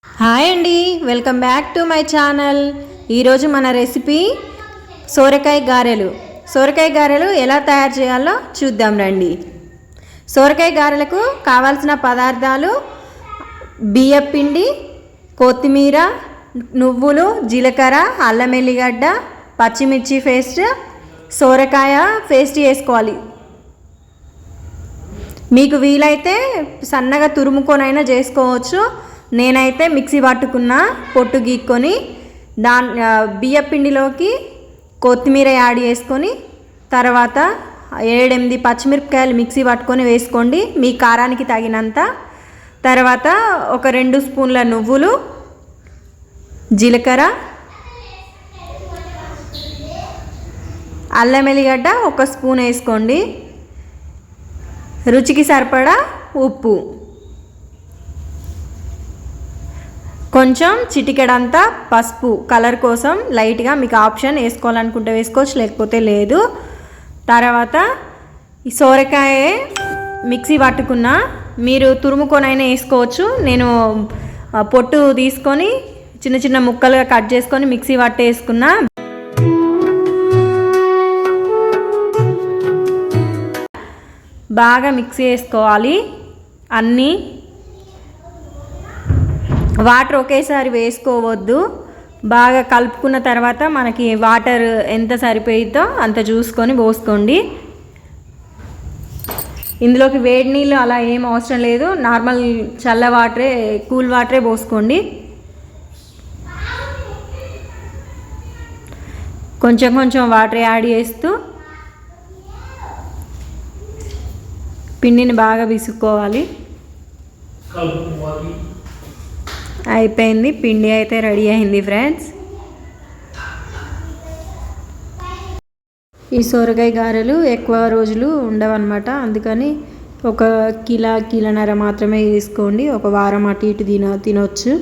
Hi అండి, welcome back to my channel. ఈరోజు మన రెసిపీ సోరకాయ గారెలు. సోరకాయ గారెలు ఎలా తయారు చేయాలో చూద్దాం రండి. సోరకాయ గారెలకు కావాల్సిన పదార్థాలు: బియ్యం పిండి, కొత్తిమీర, నువ్వులు, జీలకర్ర, అల్లం ఎల్లిగడ్డ, పచ్చిమిర్చి పేస్ట్, సోరకాయ పేస్ట్ చేసుకోవాలి. మీకు వీలైతే సన్నగా తురుముకొనైనా చేసుకోవచ్చు. నేనైతే మిక్సీ పట్టుకున్న పొట్టు గీక్కొని బియ్యం పిండిలోకి కొత్తిమీర యాడ్ చేసుకొని తర్వాత 7-8 పచ్చిమిరపకాయలు మిక్సీ పట్టుకొని వేసుకోండి మీ కారానికి తగినంత. తర్వాత ఒక 2 స్పూన్ల నువ్వులు, జీలకర్ర, అల్లం ఎల్లిగడ్డ 1 స్పూన్ వేసుకోండి. రుచికి సరిపడా ఉప్పు, కొంచెం చిటికెడంతా పసుపు కలర్ కోసం లైట్గా. మీకు ఆప్షన్ వేసుకోవాలనుకుంటే వేసుకోవచ్చు, లేకపోతే లేదు. తర్వాత ఈ సోరకాయ మిక్సీ పట్టుకున్న, మీరు తురుముకొనైనా వేసుకోవచ్చు. నేను పొట్టు తీసుకొని చిన్న చిన్న ముక్కలుగా కట్ చేసుకొని మిక్సీ పట్టేసుకున్నా. బాగా మిక్సీ వేసుకోవాలి. అన్నీ వాటర్ ఒకేసారి వేసుకోవద్దు. బాగా కలుపుకున్న తర్వాత మనకి వాటర్ ఎంత సరిపోయిద్దో అంత చూసుకొని పోసుకోండి. ఇందులోకి వేడి నీళ్ళు అలా ఏం అవసరం లేదు, నార్మల్ చల్ల వాటరే, కూల్ వాటరే పోసుకోండి. కొంచెం కొంచెం వాటర్ యాడ్ చేస్తూ పిండిని బాగా విసుక్కోవాలి. అయిపోయింది, పిండి అయితే రెడీ అయింది ఫ్రెండ్స్. ఈ సొరకాయ గారెలు ఎక్కువ రోజులు ఉండవన్నమాట, అందుకని ఒక కిలోన్నర మాత్రమే తీసుకోండి. ఒక వారం అటు ఇటు తినొచ్చు.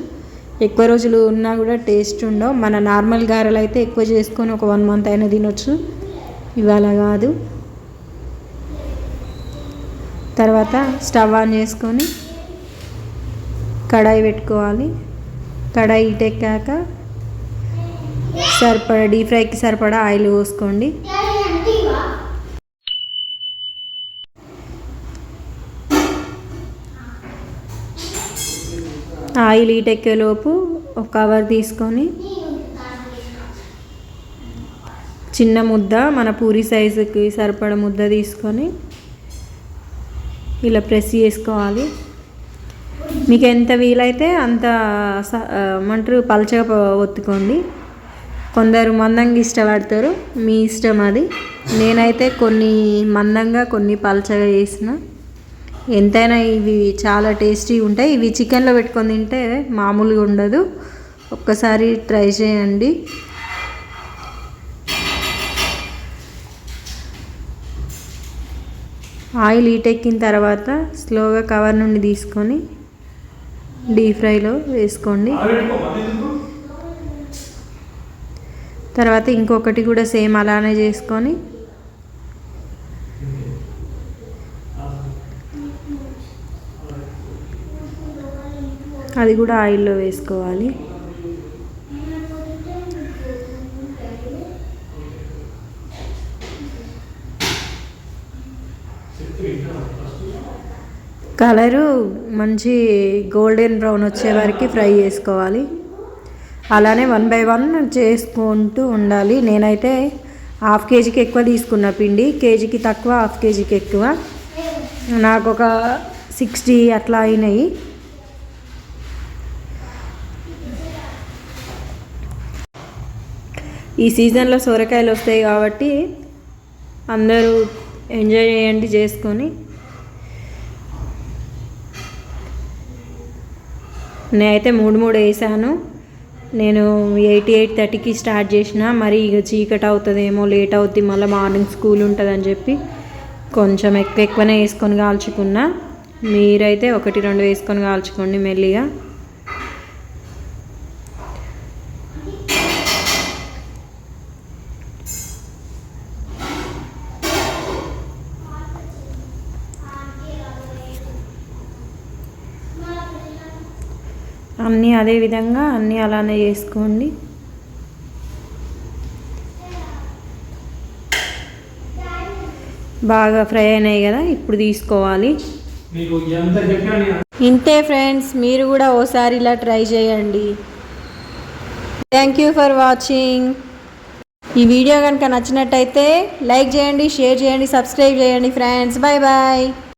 ఎక్కువ రోజులు ఉన్నా కూడా టేస్ట్ ఉండవు. మన నార్మల్ గారెలు అయితే ఎక్కువ చేసుకొని ఒక 1 మంత్ అయినా తినొచ్చు, ఇవాళ కాదు. తర్వాత స్టవ్ ఆన్ చేసుకొని కడాయి పెట్టుకోవాలి. కడాయి హీటెక్కాక సరిపడా డీప్ ఫ్రైకి సరిపడా ఆయిల్ పోసుకోండి. ఆయిల్ హీటెక్కేలోపు ఒక కవర్ తీసుకొని చిన్న ముద్ద, మన పూరి సైజుకి సరిపడా ముద్ద తీసుకొని ఇలా ప్రెస్ చేసుకోవాలి. మీకు ఎంత వీలైతే అంత మంటరు పలచగా ఒత్తుకోండి. కొందరు మందంగా ఇష్టపడతారు, మీ ఇష్టం అది. నేనైతే కొన్ని మందంగా కొన్ని పలచగా చేసిన. ఎంతైనా ఇవి చాలా టేస్టీ ఉంటాయి. ఇవి చికెన్లో పెట్టుకొని తింటే మామూలుగా ఉండదు. ఒక్కసారి ట్రై చేయండి. ఆయిల్ హీటెక్కిన తర్వాత స్లోగా కవర్ నుండి తీసుకొని డీప్ ఫ్రైలో వేసుకోండి. తర్వాత ఇంకొకటి కూడా సేమ్ అలానే చేసుకొని అది కూడా ఆయిల్లో వేసుకోవాలి. కలరు మంచి గోల్డెన్ బ్రౌన్ వచ్చే వరకు ఫ్రై చేసుకోవాలి. అలానే 1 by 1 చేసుకుంటూ ఉండాలి. నేనైతే 1/2 kgకి ఎక్కువ తీసుకున్న పిండి, కేజీకి తక్కువ, 1/2 kgకి ఎక్కువ. నాకు ఒక 60 అట్లా అయినాయి. ఈ సీజన్లో సొరకాయలు వస్తాయి కాబట్టి అందరూ ఎంజాయ్ చేయండి చేసుకొని. నేనైతే 3 వేసాను. నేను 8:30కి స్టార్ట్ చేసిన. మరి ఇక చీకటి అవుతుందేమో, లేట్ అవుద్ది, మళ్ళీ మార్నింగ్ స్కూల్ ఉంటుందని చెప్పి కొంచెం ఎక్కువనే వేసుకొని కాల్చుకున్నా. మీరైతే 1-2 వేసుకొని కాల్చుకోండి మెల్లిగా. అన్నీ అదే విధంగా అన్నీ అలానే చేసుకోండి. బాగా ఫ్రై అయినాయి కదా, ఇప్పుడు తీసుకోవాలి. ఇంతే ఫ్రెండ్స్, మీరు కూడా ఓసారి ఇలా ట్రై చేయండి. Thank you for watching. ఈ వీడియో కనుక నచ్చినట్టయితే లైక్ చేయండి, షేర్ చేయండి, సబ్స్క్రైబ్ చేయండి ఫ్రెండ్స్. Bye bye.